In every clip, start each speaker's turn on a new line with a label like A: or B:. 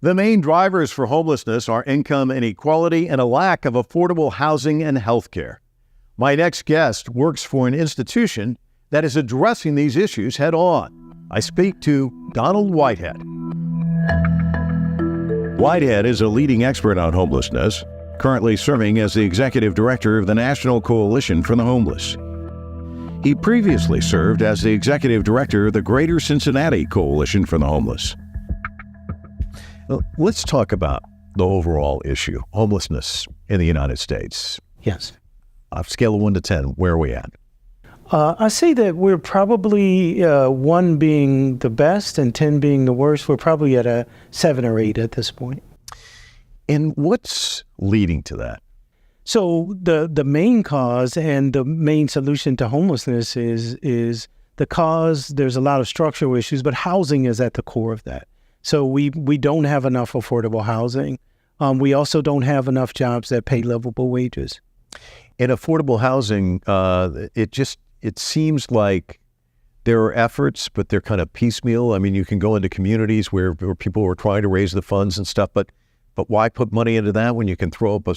A: The main drivers for homelessness are income inequality and a lack of affordable housing and health care. My next guest works for an institution that is addressing these issues head on. I speak to Donald Whitehead. Whitehead is a leading expert on homelessness, currently serving as the executive director of the National Coalition for the Homeless. He previously served as the executive director of the Greater Cincinnati Coalition for the Homeless. Let's talk about the overall issue, homelessness in the United States.
B: Yes.
A: On a scale of 1 to 10, where are we at?
B: I say that we're probably 1 being the best and 10 being the worst. We're probably at a 7 or 8 at this point.
A: And what's leading to that?
B: So the main cause and the main solution to homelessness is the cause. There's a lot of structural issues, but housing is at the core of that. So we don't have enough affordable housing. We also don't have enough jobs that pay livable wages.
A: In affordable housing, it seems like there are efforts, but they're kind of piecemeal. I mean, you can go into communities where people are trying to raise the funds and stuff, but why put money into that when you can throw up a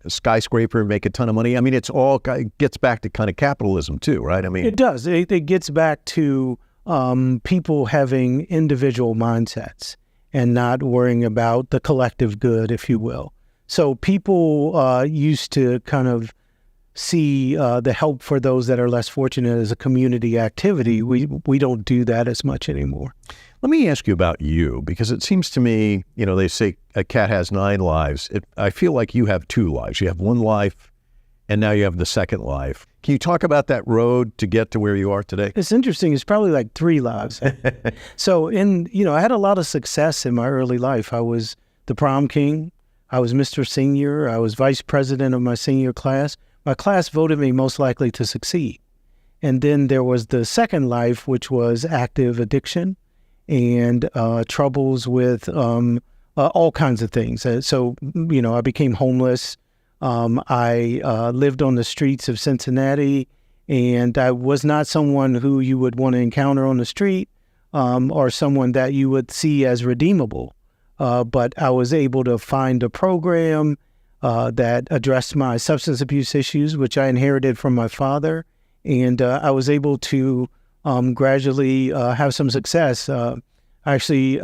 A: skyscraper and make a ton of money? I mean, it gets back to kind of capitalism too, right? I mean,
B: it does. It gets back to people having individual mindsets and not worrying about the collective good, if you will. So people used to kind of see the help for those that are less fortunate as a community activity. We don't do that as much anymore.
A: Let me ask you about you, because it seems to me, they say a cat has 9 lives. I feel like you have 2 lives. You have 1 life, and now you have the second life. Can you talk about that road to get to where you are today?
B: It's interesting. It's probably like 3 lives. So I had a lot of success in my early life. I was the prom king. I was Mr. Senior. I was vice president of my senior class. My class voted me most likely to succeed. And then there was the second life, which was active addiction and troubles with all kinds of things. So I became homeless. I lived on the streets of Cincinnati, and I was not someone who you would want to encounter on the street or someone that you would see as redeemable. But I was able to find a program that addressed my substance abuse issues, which I inherited from my father, and I was able to gradually have some success. I actually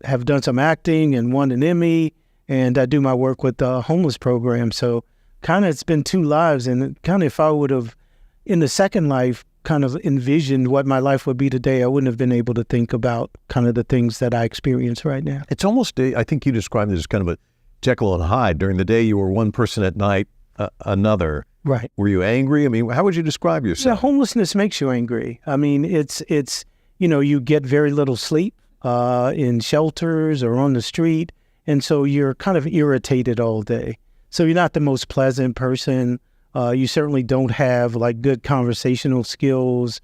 B: have done some acting and won an Emmy, and I do my work with the homeless program. So kind of it's been 2 lives, and kind of if I would have, in the second life, kind of envisioned what my life would be today, I wouldn't have been able to think about kind of the things that I experience right now.
A: It's almost, I think you described it as kind of a Jekyll and Hyde. During the day, you were one person, at night, another.
B: Right.
A: Were you angry? I mean, how would you describe yourself?
B: Yeah, homelessness makes you angry. I mean, it's you get very little sleep in shelters or on the street, and so you're kind of irritated all day. So you're not the most pleasant person. You certainly don't have like good conversational skills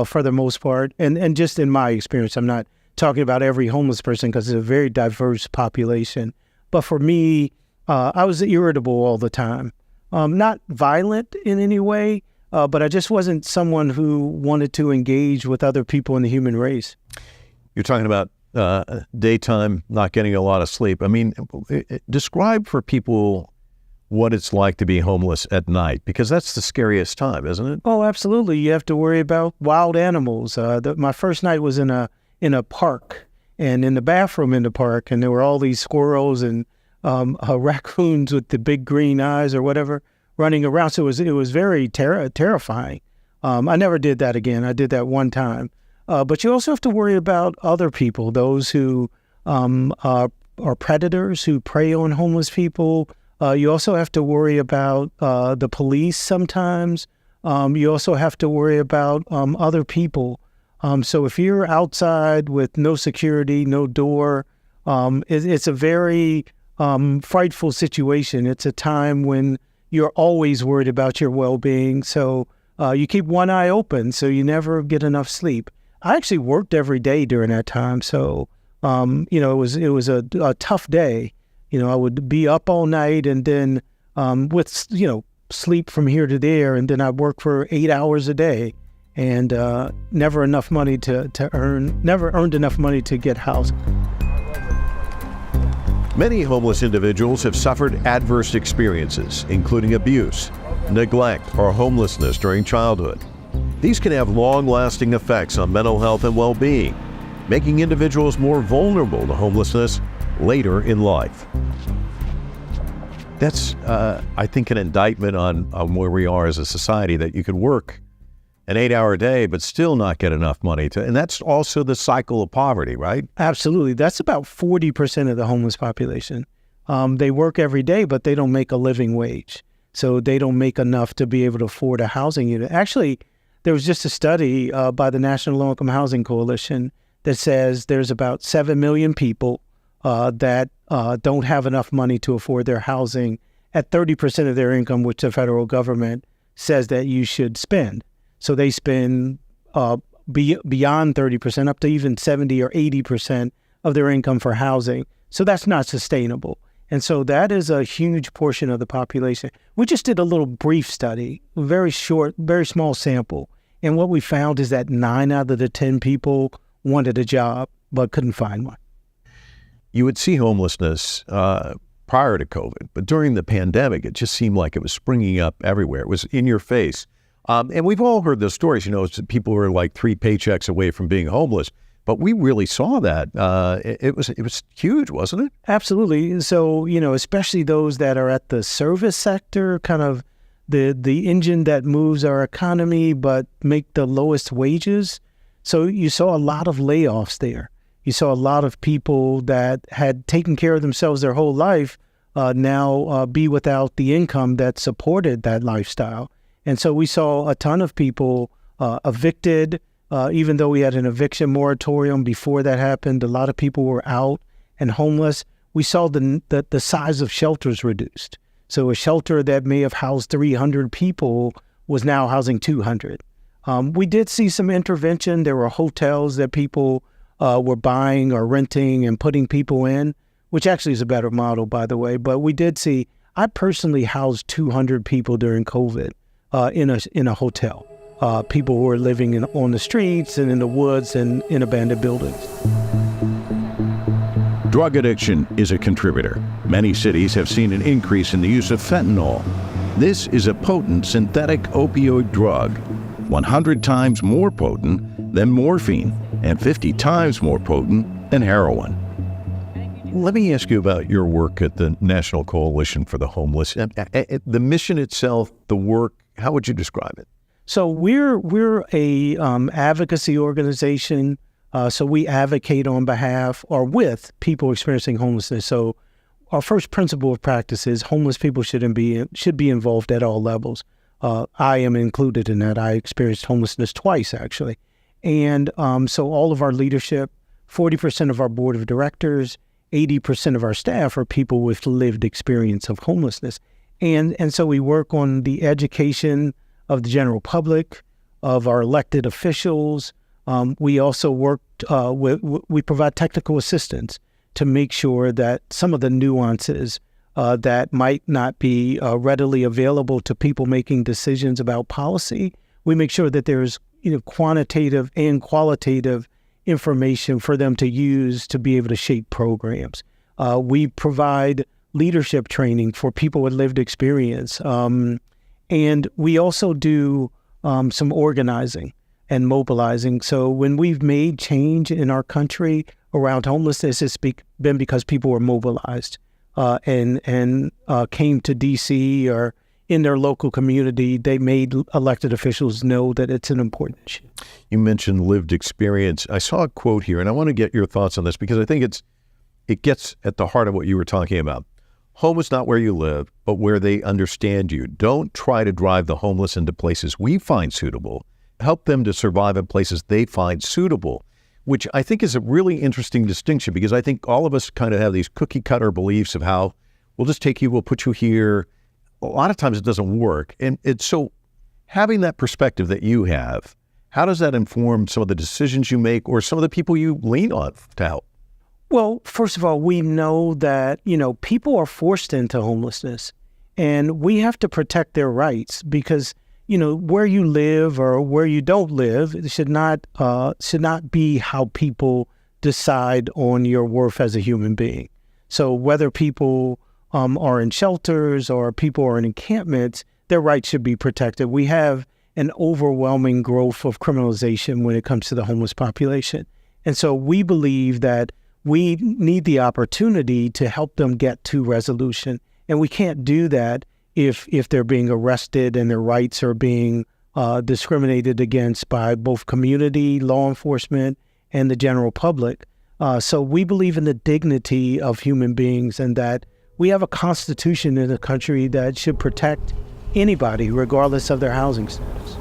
B: for the most part. And just in my experience, I'm not talking about every homeless person because it's a very diverse population. But for me, I was irritable all the time. Not violent in any way, but I just wasn't someone who wanted to engage with other people in the human race.
A: You're talking about daytime, not getting a lot of sleep. I mean, describe for people what it's like to be homeless at night, because that's the scariest time, isn't it?
B: Oh, absolutely. You have to worry about wild animals. My first night was in a park, and in the bathroom in the park, and there were all these squirrels and raccoons with the big green eyes or whatever running around. So it was very terrifying. I never did that again. I did that one time. But you also have to worry about other people, those who are predators who prey on homeless people. You also have to worry about the police sometimes. You also have to worry about other people. So if you're outside with no security, no door, it's a very frightful situation. It's a time when you're always worried about your well-being. So you keep one eye open, so you never get enough sleep. I actually worked every day during that time. So, it was a tough day. I would be up all night and then with, sleep from here to there. And then I'd work for 8 hours a day and never enough money to earn, never earned enough money to get housing.
A: Many homeless individuals have suffered adverse experiences, including abuse, neglect, or homelessness during childhood. These can have long-lasting effects on mental health and well-being, making individuals more vulnerable to homelessness later in life. That's, I think, an indictment on where we are as a society, that you could work an 8-hour day but still not get enough money to, and that's also the cycle of poverty, right?
B: Absolutely. That's about 40% of the homeless population. They work every day, but they don't make a living wage. So they don't make enough to be able to afford a housing unit. Actually, there was just a study by the National Low-Income Housing Coalition that says there's about 7 million people that don't have enough money to afford their housing at 30% of their income, which the federal government says that you should spend. So they spend beyond 30%, up to even 70 or 80% of their income for housing. So that's not sustainable. And so that is a huge portion of the population. We just did a little brief study, very short, very small sample. And what we found is that 9 out of the 10 people wanted a job but couldn't find one.
A: You would see homelessness prior to COVID, but during the pandemic, it just seemed like it was springing up everywhere. It was in your face. And we've all heard those stories, people were like 3 paychecks away from being homeless. But we really saw that. It was huge, wasn't it?
B: Absolutely. So, especially those that are at the service sector, kind of the engine that moves our economy, but make the lowest wages. So you saw a lot of layoffs there. You saw a lot of people that had taken care of themselves their whole life now be without the income that supported that lifestyle. And so we saw a ton of people evicted. Even though we had an eviction moratorium before that happened, a lot of people were out and homeless. We saw the size of shelters reduced. So a shelter that may have housed 300 people was now housing 200. We did see some intervention. There were hotels that people were buying or renting and putting people in, which actually is a better model, by the way. But we did see, I personally housed 200 people during COVID in a hotel. People who were living on the streets and in the woods and in abandoned buildings.
C: Drug addiction is a contributor. Many cities have seen an increase in the use of fentanyl. This is a potent synthetic opioid drug, 100 times more potent than morphine and 50 times more potent than heroin.
A: Let me ask you about your work at the National Coalition for the Homeless. The mission itself, the work, how would you describe it?
B: So we're a advocacy organization. So we advocate on behalf or with people experiencing homelessness. So our first principle of practice is homeless people should be involved at all levels. I am included in that. I experienced homelessness twice, actually. And so all of our leadership, 40% of our board of directors, 80% of our staff are people with lived experience of homelessness. And so we work on the education of the general public, of our elected officials. We also we provide technical assistance to make sure that some of the nuances that might not be readily available to people making decisions about policy, we make sure that there's quantitative and qualitative information for them to use to be able to shape programs. We provide leadership training for people with lived experience. And we also do some organizing and mobilizing. So when we've made change in our country around homelessness, it's been because people were mobilized and came to D.C. or in their local community. They made elected officials know that it's an important issue.
A: You mentioned lived experience. I saw a quote here, and I want to get your thoughts on this because I think it gets at the heart of what you were talking about. Home is not where you live, but where they understand you. Don't try to drive the homeless into places we find suitable. Help them to survive in places they find suitable, which I think is a really interesting distinction because I think all of us kind of have these cookie cutter beliefs of how we'll just take you, we'll put you here. A lot of times it doesn't work. And it's so having that perspective that you have, how does that inform some of the decisions you make or some of the people you lean on to help?
B: Well, first of all, we know that, people are forced into homelessness and we have to protect their rights because, where you live or where you don't live it should not be how people decide on your worth as a human being. So whether people are in shelters or people are in encampments, their rights should be protected. We have an overwhelming growth of criminalization when it comes to the homeless population. And so we believe that we need the opportunity to help them get to resolution. And we can't do that if they're being arrested and their rights are being discriminated against by both community, law enforcement, and the general public. So we believe in the dignity of human beings and that we have a constitution in the country that should protect anybody, regardless of their housing status.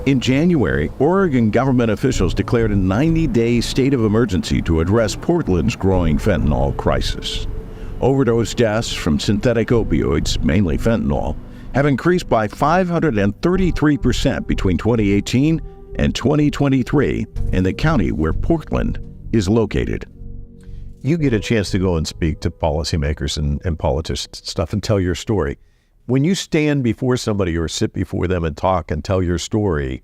C: In January, Oregon government officials declared a 90-day state of emergency to address Portland's growing fentanyl crisis. Overdose deaths from synthetic opioids, mainly fentanyl, have increased by 533% between 2018 and 2023 in the county where Portland is located.
A: You get a chance to go and speak to policymakers and politicians and stuff and tell your story. When you stand before somebody or sit before them and talk and tell your story,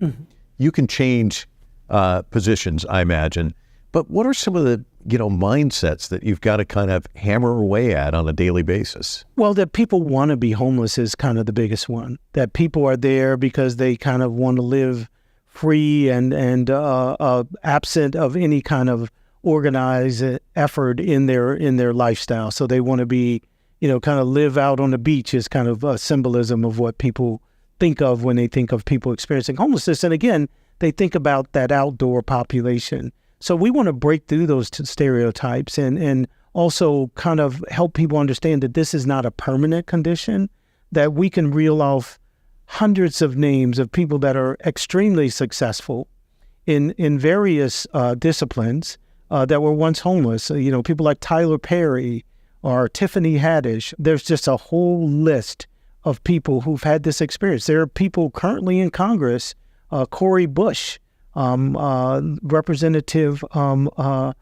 A: you can change positions, I imagine. But what are some of the mindsets that you've got to kind of hammer away at on a daily basis?
B: Well, that people want to be homeless is kind of the biggest one. That people are there because they kind of want to live free and absent of any kind of organized effort in their lifestyle. So they want to be, kind of live out on the beach is kind of a symbolism of what people think of when they think of people experiencing homelessness. And again, they think about that outdoor population. So we want to break through those stereotypes and also kind of help people understand that this is not a permanent condition, that we can reel off hundreds of names of people that are extremely successful in various disciplines that were once homeless. People like Tyler Perry or Tiffany Haddish. There's just a whole list of people who've had this experience. There are people currently in Congress, Cori Bush, the representative out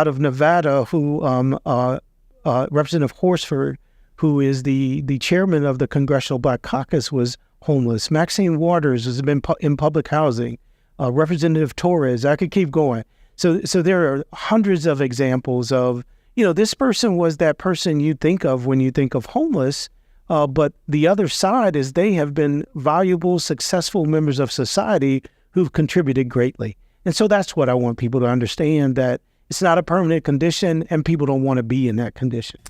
B: of Nevada, who Representative Horsford, who is the chairman of the Congressional Black Caucus, was homeless. Maxine Waters has been in public housing. Representative Torres, I could keep going. So there are hundreds of examples of, this person was that person you think of when you think of homeless, but the other side is they have been valuable, successful members of society who've contributed greatly. And so that's what I want people to understand, that it's not a permanent condition and people don't want to be in that condition.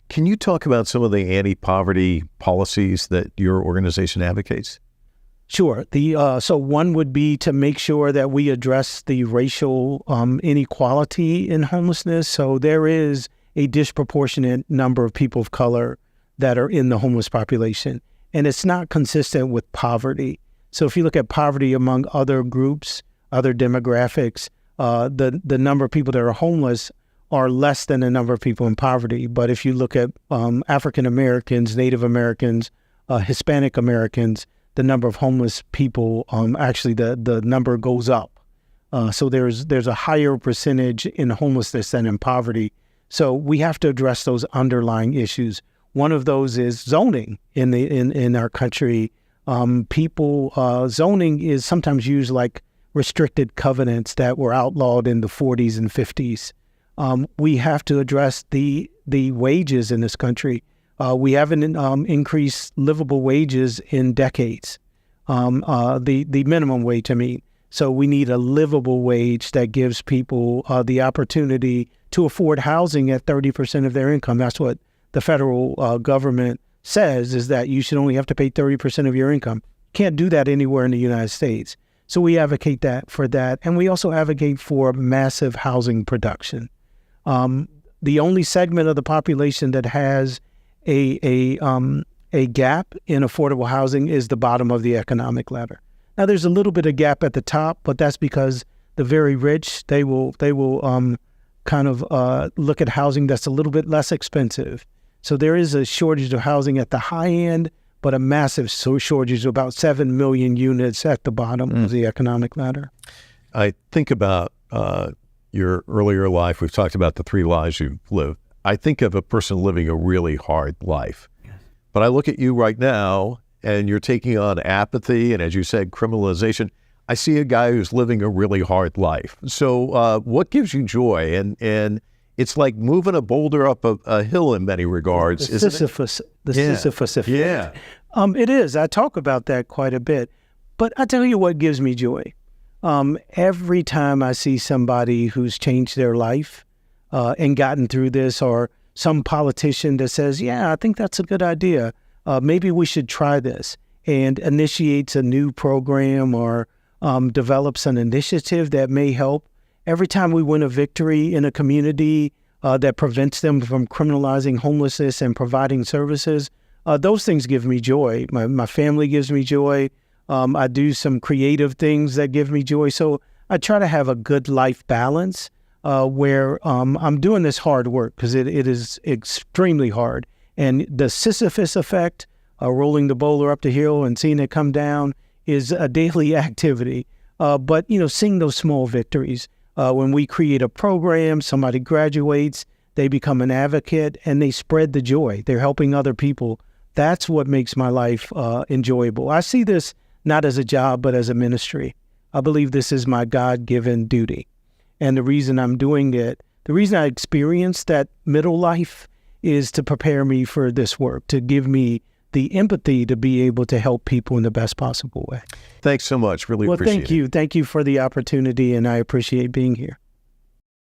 A: Can you talk about some of the anti-poverty policies that your organization advocates?
B: Sure. So one would be to make sure that we address the racial inequality in homelessness. So there is a disproportionate number of people of color that are in the homeless population, and it's not consistent with poverty. So if you look at poverty among other groups, other demographics, the number of people that are homeless are less than the number of people in poverty. But if you look at African Americans, Native Americans, Hispanic Americans, the number of homeless people, actually the number goes up. So there's a higher percentage in homelessness than in poverty. So we have to address those underlying issues. One of those is zoning in our country. Zoning is sometimes used like restricted covenants that were outlawed in the 40s and 50s. We have to address the wages in this country. We haven't increased livable wages in decades. The minimum wage, I mean. So we need a livable wage that gives people the opportunity to afford housing at 30% of their income. That's what the federal government says, is that you should only have to pay 30% of your income. Can't do that anywhere in the United States. So we advocate for that. And we also advocate for massive housing production. The only segment of the population that has a gap in affordable housing is the bottom of the economic ladder. Now, there's a little bit of gap at the top, but that's because the very rich, they will kind of look at housing that's a little bit less expensive. So there is a shortage of housing at the high end, but a massive shortage of about 7 million units at the bottom of the economic ladder.
A: I think about your earlier life. We've talked about the 3 lives you've lived. I think of a person living a really hard life. Yes. But I look at you right now, and you're taking on apathy and, as you said, criminalization. I see a guy who's living a really hard life. So what gives you joy? And it's like moving a boulder up a hill in many regards,
B: The
A: isn't
B: Sisyphus, the
A: Yeah.
B: Sisyphus effect.
A: Yeah.
B: It is. I talk about that quite a bit. But I tell you what gives me joy. Every time I see somebody who's changed their life and gotten through this, or some politician that says, yeah, I think that's a good idea. Maybe we should try this, and initiates a new program or develops an initiative that may help. Every time we win a victory in a community that prevents them from criminalizing homelessness and providing services, those things give me joy. My family gives me joy. I do some creative things that give me joy. So I try to have a good life balance where I'm doing this hard work, because it is extremely hard. And the Sisyphus effect, rolling the boulder up the hill and seeing it come down, is a daily activity. But, seeing those small victories. When we create a program, somebody graduates, they become an advocate, and they spread the joy. They're helping other people. That's what makes my life enjoyable. I see this not as a job, but as a ministry. I believe this is my God-given duty. And the reason I'm doing it, the reason I experienced that middle life, is to prepare me for this work, to give me the empathy to be able to help people in the best possible way.
A: Thanks so much. Really appreciate it.
B: Well, thank you. Thank you for the opportunity, and I appreciate being here.